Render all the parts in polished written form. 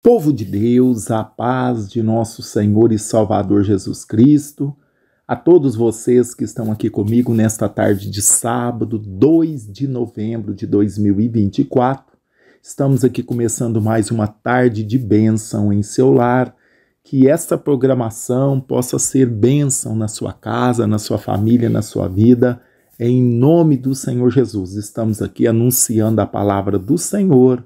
Povo de Deus, a paz de nosso Senhor e Salvador Jesus Cristo, a todos vocês que estão aqui comigo nesta tarde de sábado, 2 de novembro de 2024, estamos aqui começando mais uma tarde de bênção em seu lar, que esta programação possa ser bênção na sua casa, na sua família, na sua vida, em nome do Senhor Jesus. Estamos aqui anunciando a palavra do Senhor,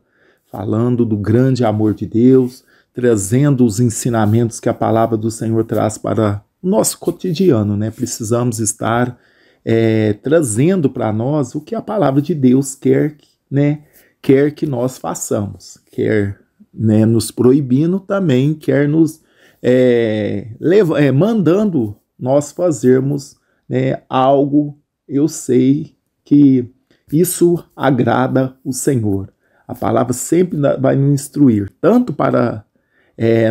falando do grande amor de Deus, trazendo os ensinamentos que a palavra do Senhor traz para o nosso cotidiano, né? Precisamos estar trazendo para nós o que a palavra de Deus quer que nós façamos, quer nos proibindo também, quer nos mandando nós fazermos algo. Eu sei que isso agrada o Senhor. A palavra sempre vai nos instruir, tanto para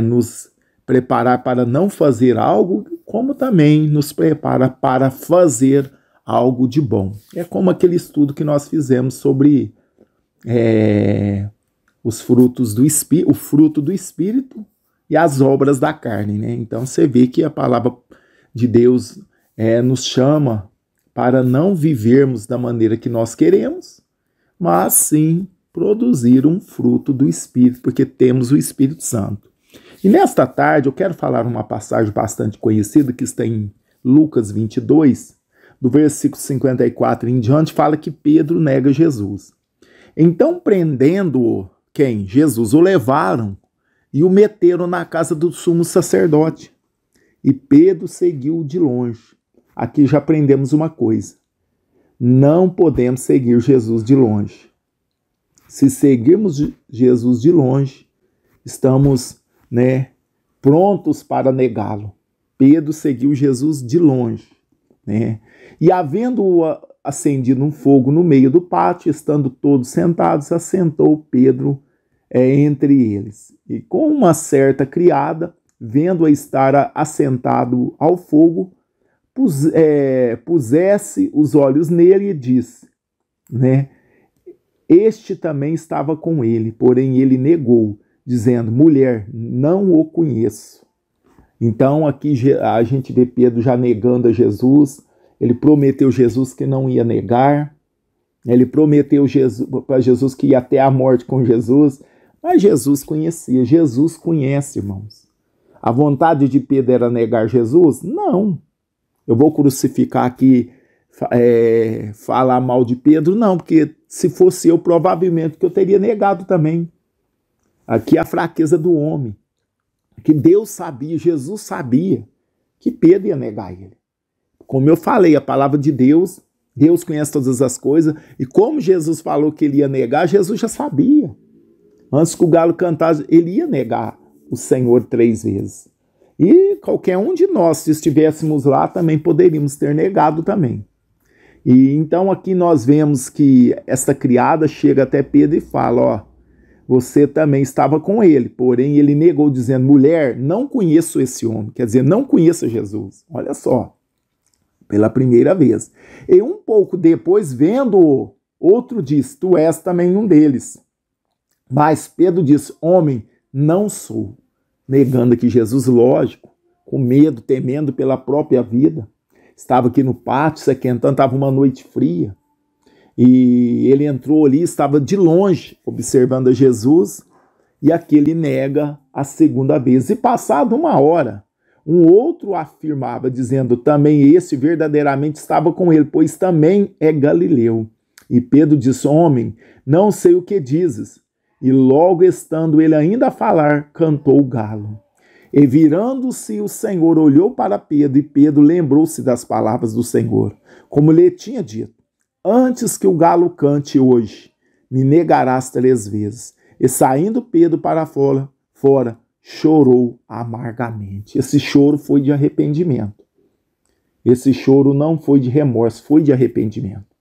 nos preparar para não fazer algo, como também nos prepara para fazer algo de bom. É como aquele estudo que nós fizemos sobre os frutos do Espírito, o fruto do Espírito e as obras da carne, né? Então você vê que a palavra de Deus nos chama para não vivermos da maneira que nós queremos, mas sim produzir um fruto do Espírito, porque temos o Espírito Santo. E nesta tarde eu quero falar uma passagem bastante conhecida que está em Lucas 22, do versículo 54 em diante, fala que Pedro nega Jesus. Então, prendendo-o, quem? Jesus, o levaram e o meteram na casa do sumo sacerdote. E Pedro seguiu de longe. Aqui já aprendemos uma coisa: não podemos seguir Jesus de longe. Se seguirmos Jesus de longe, estamos prontos para negá-lo. Pedro seguiu Jesus de longe. E havendo acendido um fogo no meio do pátio, estando todos sentados, assentou Pedro entre eles. E com uma certa criada, vendo-a estar assentado ao fogo, pusesse os olhos nele e disse, Este também estava com ele, porém ele negou, dizendo, mulher, não o conheço. Então aqui a gente vê Pedro já negando a Jesus. Ele prometeu Jesus que não ia negar, ele prometeu para Jesus que ia até a morte com Jesus, mas Jesus conhecia, Jesus conhece, irmãos. A vontade de Pedro era negar Jesus? Não. Eu vou crucificar aqui, falar mal de Pedro? Não, porque se fosse eu, provavelmente que eu teria negado também. Aqui a fraqueza do homem, que Deus sabia, Jesus sabia que Pedro ia negar ele. Como eu falei, a palavra de Deus, Deus conhece todas as coisas, e como Jesus falou que ele ia negar, Jesus já sabia. Antes que o galo cantasse, ele ia negar o Senhor 3 vezes. E qualquer um de nós, se estivéssemos lá, também poderíamos ter negado também. E então aqui nós vemos que esta criada chega até Pedro e fala, você também estava com ele, porém ele negou, dizendo, mulher, não conheço esse homem, quer dizer, não conheço Jesus. Olha só, pela primeira vez. E um pouco depois, vendo-o, outro diz, tu és também um deles. Mas Pedro diz, homem, não sou. Negando aqui Jesus, lógico, com medo, temendo pela própria vida. Estava aqui no pátio, se aquentando, estava uma noite fria. E ele entrou ali, estava de longe, observando a Jesus, e aqui ele nega a segunda vez. E passado 1 hora, um outro afirmava, dizendo, também esse verdadeiramente estava com ele, pois também é galileu. E Pedro disse, homem, não sei o que dizes. E logo estando ele ainda a falar, cantou o galo. E virando-se o Senhor, olhou para Pedro, e Pedro lembrou-se das palavras do Senhor, como lhe tinha dito, antes que o galo cante hoje, me negarás 3 vezes. E saindo Pedro para fora, chorou amargamente. Esse choro foi de arrependimento. Esse choro não foi de remorso, foi de arrependimento.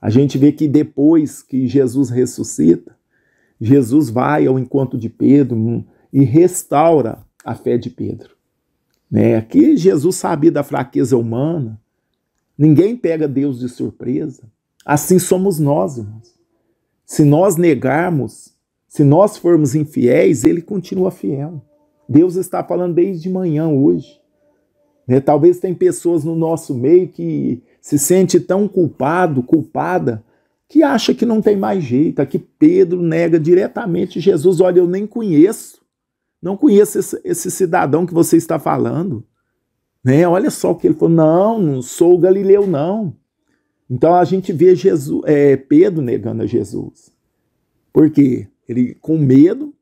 A gente vê que depois que Jesus ressuscita, Jesus vai ao encontro de Pedro e restaura a fé de Pedro. Aqui Jesus sabia da fraqueza humana, ninguém pega Deus de surpresa. Assim somos nós, irmãos. Se nós negarmos, Se nós formos infiéis, ele continua fiel. Deus está falando desde manhã hoje. Talvez tem pessoas no nosso meio que se sente tão culpada, que acha que não tem mais jeito. Aqui Pedro nega diretamente Jesus. Olha, eu nem conheço. Não conheço esse cidadão que você está falando. Olha só o que ele falou. Não sou galileu, não. Então a gente vê Pedro negando a Jesus. Por quê? Ele com medo,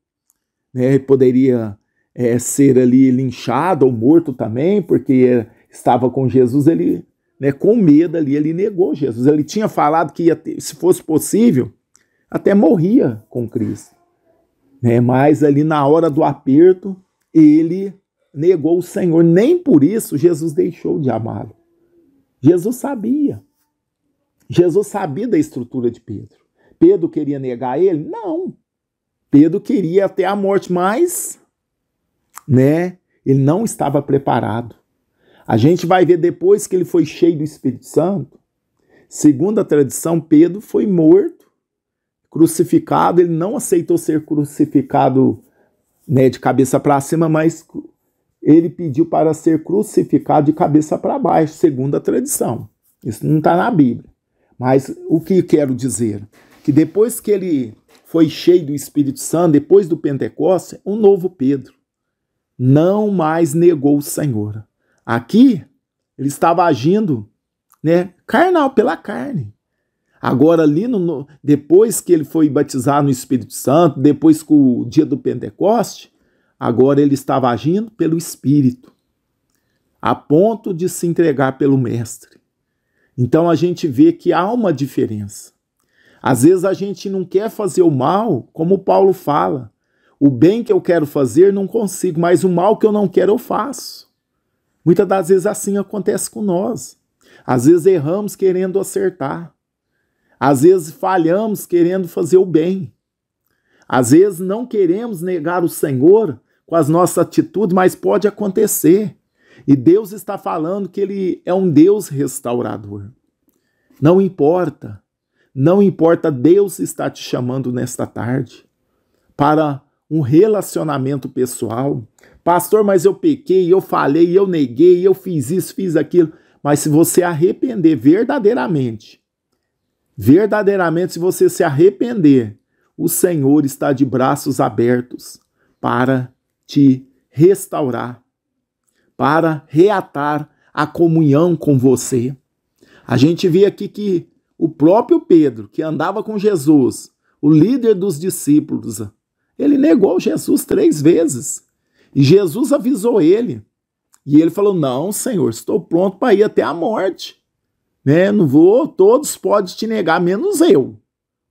poderia ser ali linchado ou morto também, porque estava com Jesus, ele com medo ali, ele negou Jesus. Ele tinha falado que se fosse possível, até morria com Cristo. Mas ali na hora do aperto, ele negou o Senhor. Nem por isso Jesus deixou de amá-lo. Jesus sabia. Jesus sabia da estrutura de Pedro. Pedro queria negar ele? Não. Pedro queria até a morte, mas ele não estava preparado. A gente vai ver depois que ele foi cheio do Espírito Santo, segundo a tradição, Pedro foi morto, crucificado. Ele não aceitou ser crucificado de cabeça para cima, mas ele pediu para ser crucificado de cabeça para baixo, segundo a tradição. Isso não está na Bíblia. Mas o que quero dizer? Que depois que ele foi cheio do Espírito Santo, depois do Pentecostes, um novo Pedro não mais negou o Senhor. Aqui, ele estava agindo carnal, pela carne. Agora, ali, depois que ele foi batizado no Espírito Santo, depois que o dia do Pentecoste, agora ele estava agindo pelo Espírito, a ponto de se entregar pelo Mestre. Então, a gente vê que há uma diferença. Às vezes, a gente não quer fazer o mal, como Paulo fala. O bem que eu quero fazer, não consigo, mas o mal que eu não quero, eu faço. Muitas das vezes assim acontece com nós. Às vezes erramos querendo acertar. Às vezes falhamos querendo fazer o bem. Às vezes não queremos negar o Senhor com as nossas atitudes, mas pode acontecer. E Deus está falando que Ele é um Deus restaurador. Não importa. Não importa, Deus está te chamando nesta tarde para um relacionamento pessoal. Pastor, mas eu pequei, eu falei, eu neguei, eu fiz isso, fiz aquilo. Mas se você arrepender verdadeiramente, se você se arrepender, o Senhor está de braços abertos para te restaurar, para reatar a comunhão com você. A gente vê aqui que o próprio Pedro, que andava com Jesus, o líder dos discípulos, ele negou Jesus 3 vezes. E Jesus avisou ele. E ele falou, não, Senhor, estou pronto para ir até a morte. Não vou, todos podem te negar, menos eu.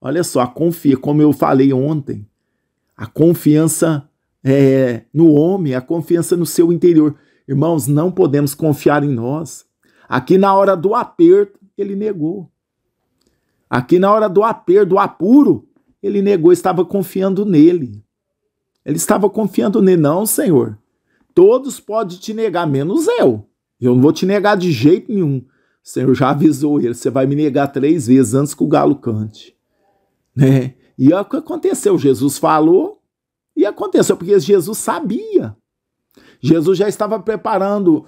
Olha só, confia, como eu falei ontem. A confiança no homem, a confiança no seu interior. Irmãos, não podemos confiar em nós. Aqui na hora do aperto, ele negou. Aqui na hora do aperto, do apuro, ele negou, estava confiando nele. Ele estava confiando nele. Não, Senhor, todos podem te negar, menos eu. Eu não vou te negar de jeito nenhum. O Senhor já avisou ele, você vai me negar 3 vezes antes que o galo cante. E é o que aconteceu, Jesus falou e aconteceu, porque Jesus sabia. Jesus já estava preparando,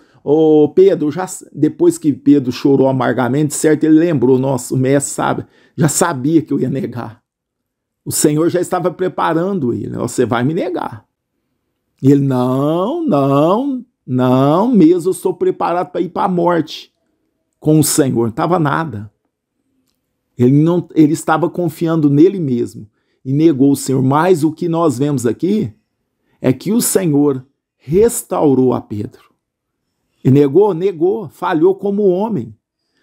Pedro, depois que Pedro chorou amargamente, certo, ele lembrou, nossa, o mestre já sabia que eu ia negar. O Senhor já estava preparando ele, você vai me negar. E ele, não, mesmo eu sou preparado para ir para a morte com o Senhor, não estava nada. Ele estava confiando nele mesmo e negou o Senhor. Mas o que nós vemos aqui é que o Senhor restaurou a Pedro. E negou, falhou como homem.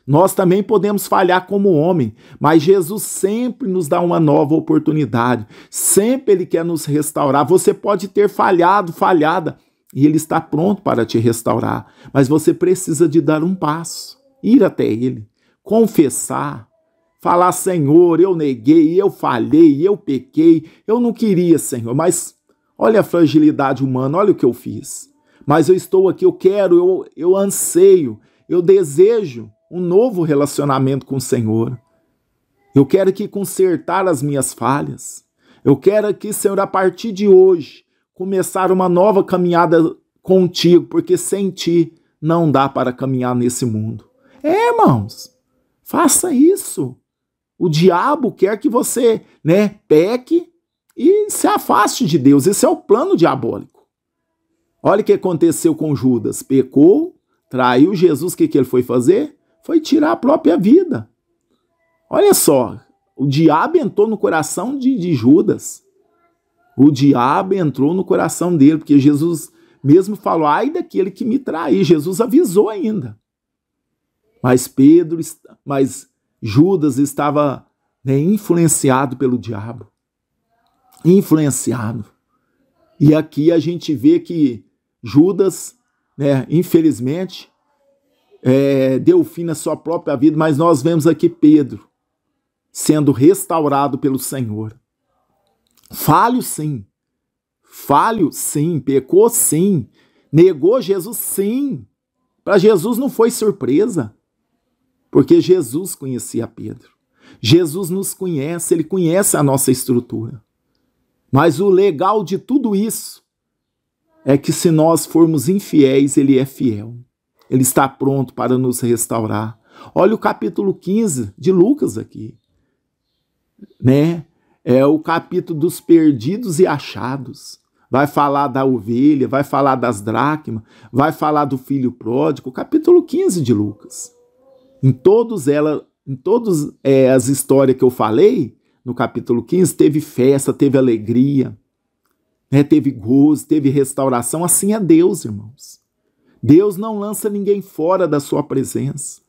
Nós também podemos falhar como homem, mas Jesus sempre nos dá uma nova oportunidade. Sempre Ele quer nos restaurar. Você pode ter falhada, e Ele está pronto para te restaurar. Mas você precisa de dar um passo, ir até Ele, confessar, falar, Senhor, eu neguei, eu falhei, eu pequei, eu não queria, Senhor, mas olha a fragilidade humana, olha o que eu fiz. Mas eu estou aqui, eu quero, eu anseio, eu desejo um novo relacionamento com o Senhor. Eu quero que consertar as minhas falhas. Eu quero aqui, Senhor, a partir de hoje, começar uma nova caminhada contigo, porque sem ti não dá para caminhar nesse mundo. Irmãos, faça isso. O diabo quer que você, peque e se afaste de Deus. Esse é o plano diabólico. Olha o que aconteceu com Judas. Pecou, traiu Jesus. O que ele foi fazer? Foi tirar a própria vida. Olha só, o diabo entrou no coração de Judas. O diabo entrou no coração dele, porque Jesus mesmo falou, ai daquele que me trair. Jesus avisou ainda. Mas Judas estava influenciado pelo diabo. Influenciado. E aqui a gente vê que Judas, infelizmente, deu fim na sua própria vida, mas nós vemos aqui Pedro sendo restaurado pelo Senhor. Falho sim, pecou sim, negou Jesus sim. Para Jesus não foi surpresa, porque Jesus conhecia Pedro. Jesus nos conhece, ele conhece a nossa estrutura. Mas o legal de tudo isso é que se nós formos infiéis, ele é fiel. Ele está pronto para nos restaurar. Olha o capítulo 15 de Lucas aqui. É o capítulo dos perdidos e achados. Vai falar da ovelha, vai falar das dracmas, vai falar do filho pródigo. Capítulo 15 de Lucas. Em todas as histórias que eu falei, no capítulo 15, teve festa, teve alegria, teve gozo, teve restauração. Assim é Deus, irmãos. Deus não lança ninguém fora da sua presença.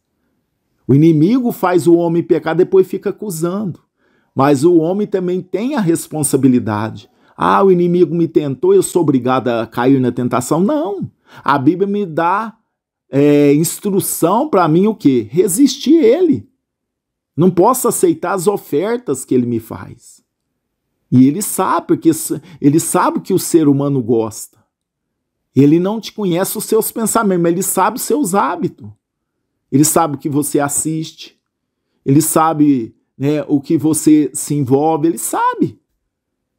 O inimigo faz o homem pecar, depois fica acusando. Mas o homem também tem a responsabilidade. O inimigo me tentou, eu sou obrigado a cair na tentação. Não. A Bíblia me dá instrução para mim o quê? Resistir a ele. Não posso aceitar as ofertas que ele me faz. E ele sabe, porque ele sabe que o ser humano gosta. Ele não te conhece os seus pensamentos, mas ele sabe os seus hábitos. Ele sabe o que você assiste. Ele sabe o que você se envolve. Ele sabe.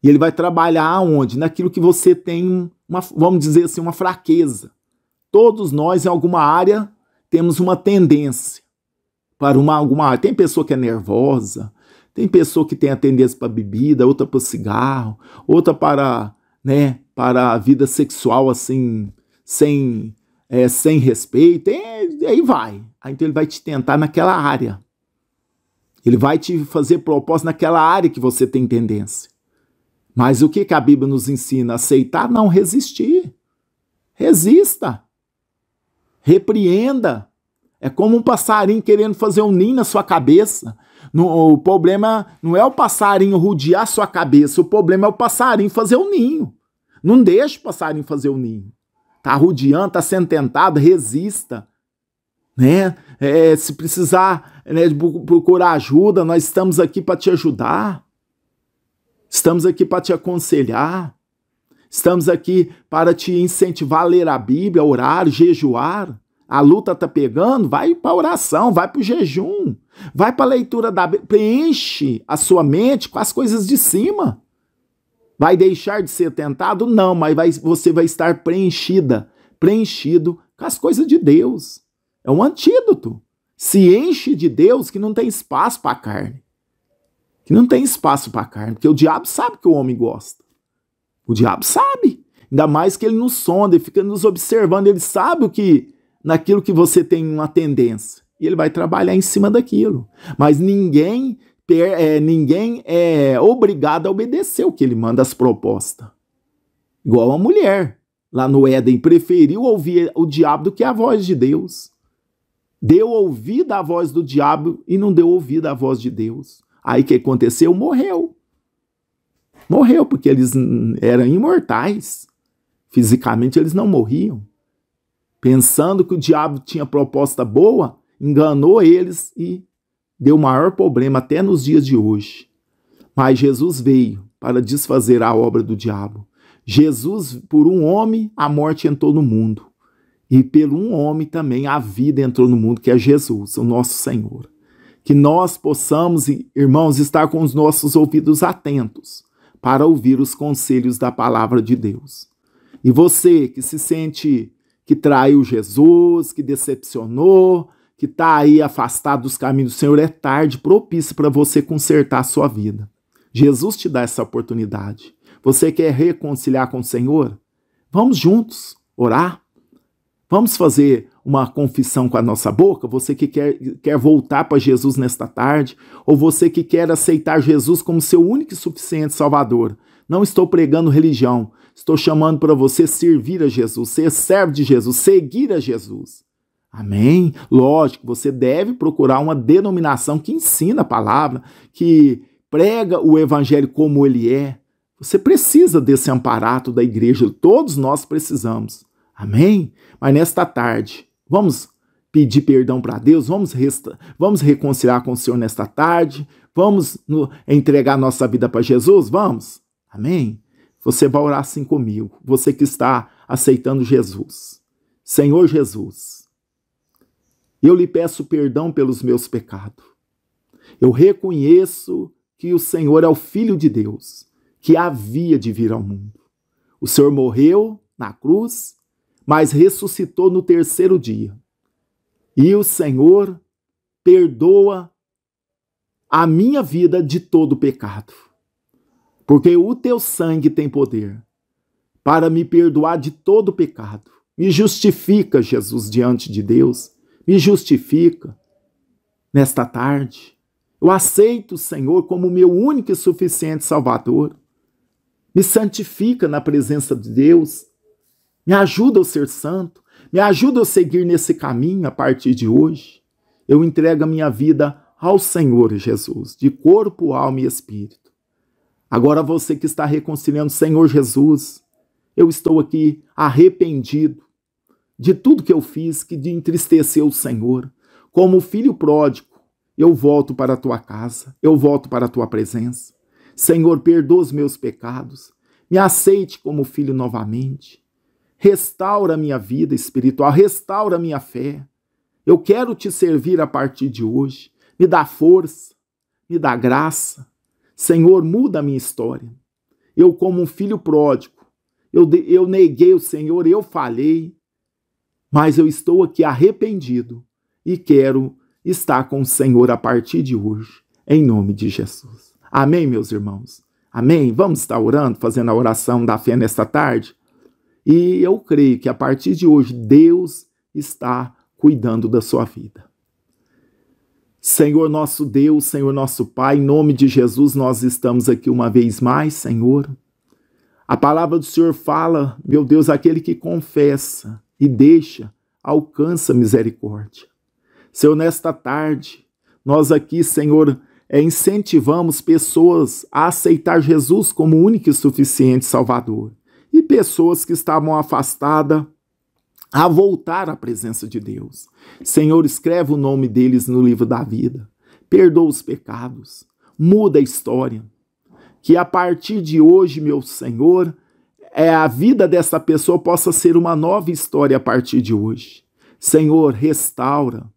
E ele vai trabalhar aonde? Naquilo que você tem, vamos dizer assim, uma fraqueza. Todos nós, em alguma área, temos uma tendência para alguma área. Tem pessoa que é nervosa, tem pessoa que tem a tendência para bebida, outra para cigarro, outra para a vida sexual assim, sem respeito, aí vai. Então ele vai te tentar naquela área. Ele vai te fazer propósito naquela área que você tem tendência. Mas o que a Bíblia nos ensina? Aceitar, não resistir. Resista. Repreenda. É como um passarinho querendo fazer um ninho na sua cabeça. O problema não é o passarinho rodear a sua cabeça, o problema é o passarinho fazer um ninho. Não deixe o passarinho fazer o ninho. Está rodeando, está sendo tentado, resista. Se precisar procurar ajuda, nós estamos aqui para te ajudar. Estamos aqui para te aconselhar. Estamos aqui para te incentivar a ler a Bíblia, a orar, jejuar. A luta está pegando, vai para a oração, vai para o jejum, vai para a leitura da Bíblia. Preenche a sua mente com as coisas de cima. Vai deixar de ser tentado? Não, mas você vai estar preenchido com as coisas de Deus. É um antídoto. Se enche de Deus que não tem espaço para a carne. Que não tem espaço para a carne, porque o diabo sabe que o homem gosta. O diabo sabe. Ainda mais que ele nos sonda, ele fica nos observando, ele sabe naquilo que você tem uma tendência. E ele vai trabalhar em cima daquilo. Mas ninguém é obrigado a obedecer o que ele manda, as propostas. Igual a mulher, lá no Éden, preferiu ouvir o diabo do que a voz de Deus. Deu ouvido à voz do diabo e não deu ouvido à voz de Deus. Aí o que aconteceu? Morreu. Morreu, porque eles eram imortais. Fisicamente eles não morriam. Pensando que o diabo tinha proposta boa, enganou eles e deu maior problema até nos dias de hoje. Mas Jesus veio para desfazer a obra do diabo. Jesus, por um homem, a morte entrou no mundo. E pelo um homem também a vida entrou no mundo, que é Jesus, o nosso Senhor. Que nós possamos, irmãos, estar com os nossos ouvidos atentos para ouvir os conselhos da palavra de Deus. E você que se sente que traiu Jesus, que decepcionou, que está aí afastado dos caminhos do Senhor, é tarde propício para você consertar a sua vida. Jesus te dá essa oportunidade. Você quer reconciliar com o Senhor? Vamos juntos orar. Vamos fazer uma confissão com a nossa boca? Você que quer voltar para Jesus nesta tarde, ou você que quer aceitar Jesus como seu único e suficiente Salvador. Não estou pregando religião, estou chamando para você servir a Jesus, ser servo de Jesus, seguir a Jesus. Amém? Lógico, você deve procurar uma denominação que ensina a palavra, que prega o evangelho como ele é. Você precisa desse amparato da igreja, todos nós precisamos. Amém? Mas nesta tarde, vamos pedir perdão para Deus, vamos reconciliar com o Senhor nesta tarde, vamos entregar nossa vida para Jesus? Vamos? Amém? Você vai orar assim comigo, você que está aceitando Jesus. Senhor Jesus, eu lhe peço perdão pelos meus pecados. Eu reconheço que o Senhor é o Filho de Deus, que havia de vir ao mundo. O Senhor morreu na cruz, mas ressuscitou no terceiro dia. E o Senhor perdoa a minha vida de todo pecado. Porque o teu sangue tem poder para me perdoar de todo pecado. Me justifica, Jesus, diante de Deus. Me justifica nesta tarde. Eu aceito o Senhor como meu único e suficiente Salvador. Me santifica na presença de Deus. Me ajuda a ser santo. Me ajuda a seguir nesse caminho a partir de hoje. Eu entrego a minha vida ao Senhor Jesus, de corpo, alma e espírito. Agora você que está reconciliando, Senhor Jesus, eu estou aqui arrependido de tudo que eu fiz que entristeceu o Senhor. Como filho pródigo, eu volto para a tua casa, eu volto para a tua presença. Senhor, perdoa os meus pecados, me aceite como filho novamente. Restaura a minha vida espiritual, restaura a minha fé. Eu quero te servir a partir de hoje. Me dá força, me dá graça. Senhor, muda a minha história. Eu, como um filho pródigo, eu neguei o Senhor, eu falhei, mas eu estou aqui arrependido e quero estar com o Senhor a partir de hoje, em nome de Jesus. Amém, meus irmãos? Amém? Vamos estar orando, fazendo a oração da fé nesta tarde? E eu creio que a partir de hoje, Deus está cuidando da sua vida. Senhor nosso Deus, Senhor nosso Pai, em nome de Jesus, nós estamos aqui uma vez mais, Senhor. A palavra do Senhor fala, meu Deus, aquele que confessa e deixa, alcança misericórdia. Senhor, nesta tarde, nós aqui, Senhor, incentivamos pessoas a aceitar Jesus como único e suficiente Salvador. E pessoas que estavam afastadas a voltar à presença de Deus. Senhor, escreve o nome deles no livro da vida. Perdoa os pecados. Muda a história. Que a partir de hoje, meu Senhor, a vida dessa pessoa possa ser uma nova história a partir de hoje. Senhor, restaura,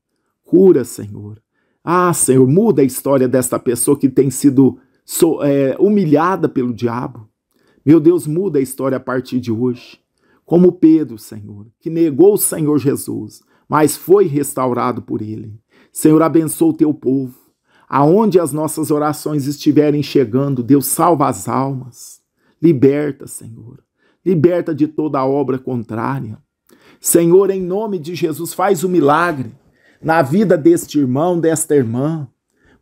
cura, Senhor. Ah, Senhor, muda a história desta pessoa que tem sido humilhada pelo diabo. Meu Deus, muda a história a partir de hoje. Como Pedro, Senhor, que negou o Senhor Jesus, mas foi restaurado por ele. Senhor, abençoa o teu povo. Aonde as nossas orações estiverem chegando, Deus, salva as almas. Liberta, Senhor. Liberta de toda obra contrária. Senhor, em nome de Jesus, faz o milagre na vida deste irmão, desta irmã.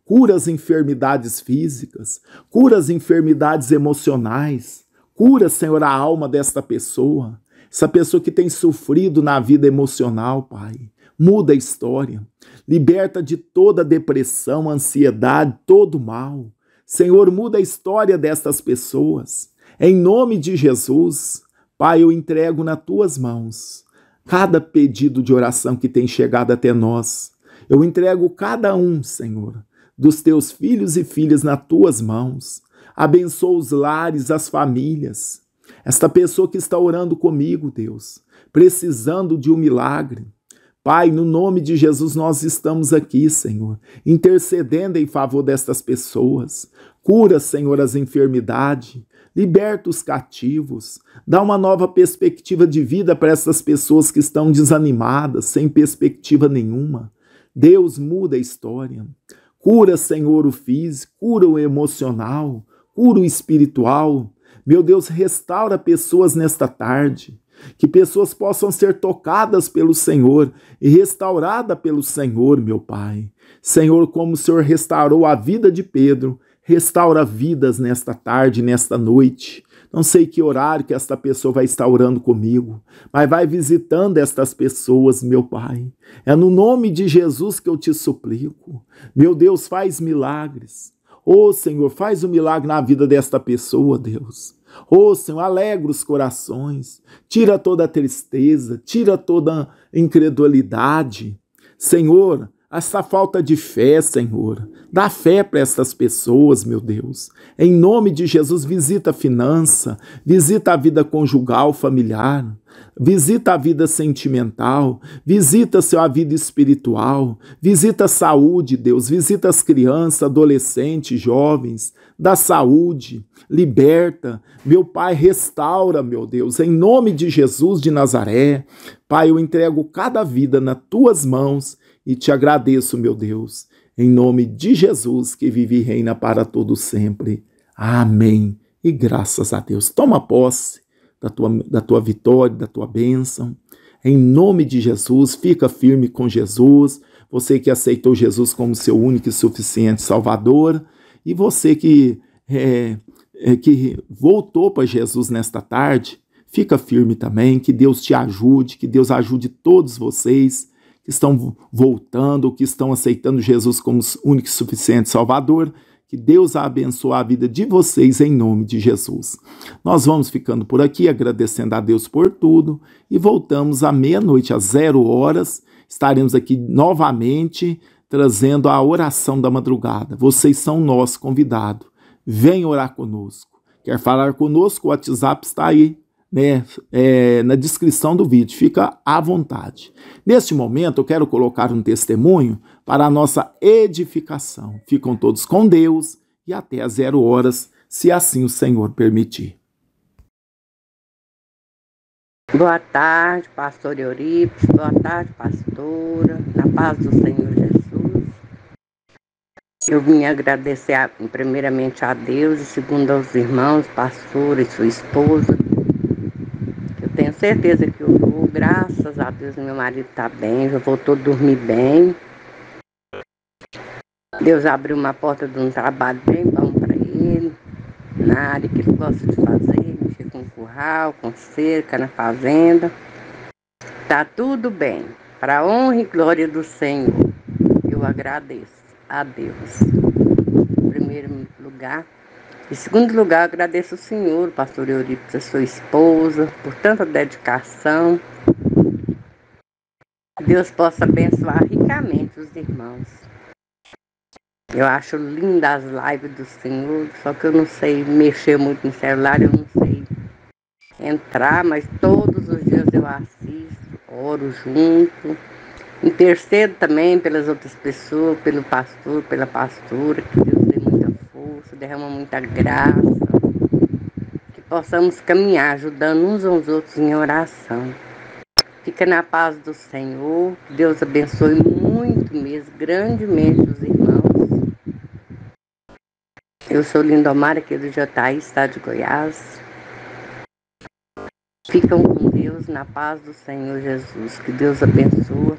Cura as enfermidades físicas, cura as enfermidades emocionais. Cura, Senhor, a alma desta pessoa. Essa pessoa que tem sofrido na vida emocional, Pai. Muda a história. Liberta de toda depressão, ansiedade, todo mal. Senhor, muda a história destas pessoas. Em nome de Jesus, Pai, eu entrego nas tuas mãos cada pedido de oração que tem chegado até nós. Eu entrego cada um, Senhor, dos teus filhos e filhas nas tuas mãos. Abençoa os lares, as famílias. Esta pessoa que está orando comigo, Deus, precisando de um milagre. Pai, no nome de Jesus, nós estamos aqui, Senhor, intercedendo em favor destas pessoas. Cura, Senhor, as enfermidades, liberta os cativos, dá uma nova perspectiva de vida para essas pessoas que estão desanimadas, sem perspectiva nenhuma. Deus, muda a história. Cura, Senhor, o físico, cura o emocional, cura o espiritual. Meu Deus, restaura pessoas nesta tarde. Que pessoas possam ser tocadas pelo Senhor e restauradas pelo Senhor, meu Pai. Senhor, como o Senhor restaurou a vida de Pedro, restaura vidas nesta tarde, nesta noite. Não sei que horário que esta pessoa vai estar orando comigo, mas vai visitando estas pessoas, meu Pai. É no nome de Jesus que eu te suplico. Meu Deus, faz milagres. Ô Senhor, faz um milagre na vida desta pessoa, Deus. Ô Senhor, alegra os corações, tira toda a tristeza, tira toda a incredulidade. Senhor, essa falta de fé, Senhor, dá fé para essas pessoas, meu Deus. Em nome de Jesus, visita a finança, visita a vida conjugal, familiar, visita a vida sentimental, visita, Senhor, a vida espiritual, visita a saúde, Deus, visita as crianças, adolescentes, jovens, dá saúde, liberta, meu Pai, restaura, meu Deus, em nome de Jesus de Nazaré. Pai, eu entrego cada vida nas tuas mãos e te agradeço, meu Deus, em nome de Jesus, que vive e reina para todo sempre. Amém. E graças a Deus. Toma posse da tua vitória, da tua bênção. Em nome de Jesus, fica firme com Jesus. Você que aceitou Jesus como seu único e suficiente Salvador. E você que voltou para Jesus nesta tarde, fica firme também. Que Deus te ajude, que Deus ajude todos vocês que estão voltando, que estão aceitando Jesus como único e suficiente Salvador. Que Deus abençoe a vida de vocês em nome de Jesus. Nós vamos ficando por aqui, agradecendo a Deus por tudo, e voltamos à meia-noite, às 0h, estaremos aqui novamente, trazendo a oração da madrugada. Vocês são nosso convidado. Venha orar conosco. Quer falar conosco? O WhatsApp está aí, né, na descrição do vídeo, fica à vontade. Neste momento eu quero colocar um testemunho para a nossa edificação. Ficam todos com Deus e até às 0h, se assim o Senhor permitir. Boa tarde, pastor Eurípides, boa tarde, pastora, na paz do Senhor Jesus. Eu vim agradecer primeiramente a Deus e segundo aos irmãos, pastor e sua esposa. Eu tenho certeza que eu vou, graças a Deus, meu marido está bem, já voltou a dormir bem. Deus abriu uma porta de um trabalho bem bom para ele, na área que ele gosta de fazer, mexer com curral, com cerca, na fazenda. Tá tudo bem, para a honra e glória do Senhor. Eu agradeço a Deus, em primeiro lugar. Em segundo lugar, agradeço o Senhor, pastor Eurípides, a sua esposa, por tanta dedicação. Deus possa abençoar ricamente os irmãos. Eu acho lindas as lives do Senhor, só que eu não sei mexer muito no celular, eu não sei entrar, mas todos os dias eu assisto, oro junto. Intercedo também pelas outras pessoas, pelo pastor, pela pastora, que Deus dê muita força, derrama muita graça, que possamos caminhar ajudando uns aos outros em oração. Fica na paz do Senhor, Deus abençoe muito mesmo, grandemente os irmãos. Eu sou Lindomar, aqui do Jataí, estado de Goiás. Ficam com Deus, na paz do Senhor Jesus, que Deus abençoe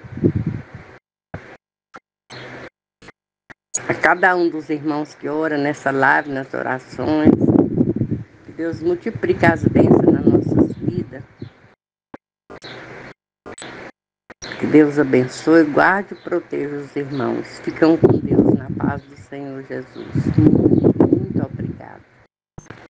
a cada um dos irmãos que ora nessa live, nas orações. Que Deus multiplique as bênçãos nas nossas vidas. Que Deus abençoe, guarde e proteja os irmãos. Ficam com Deus na paz do Senhor Jesus.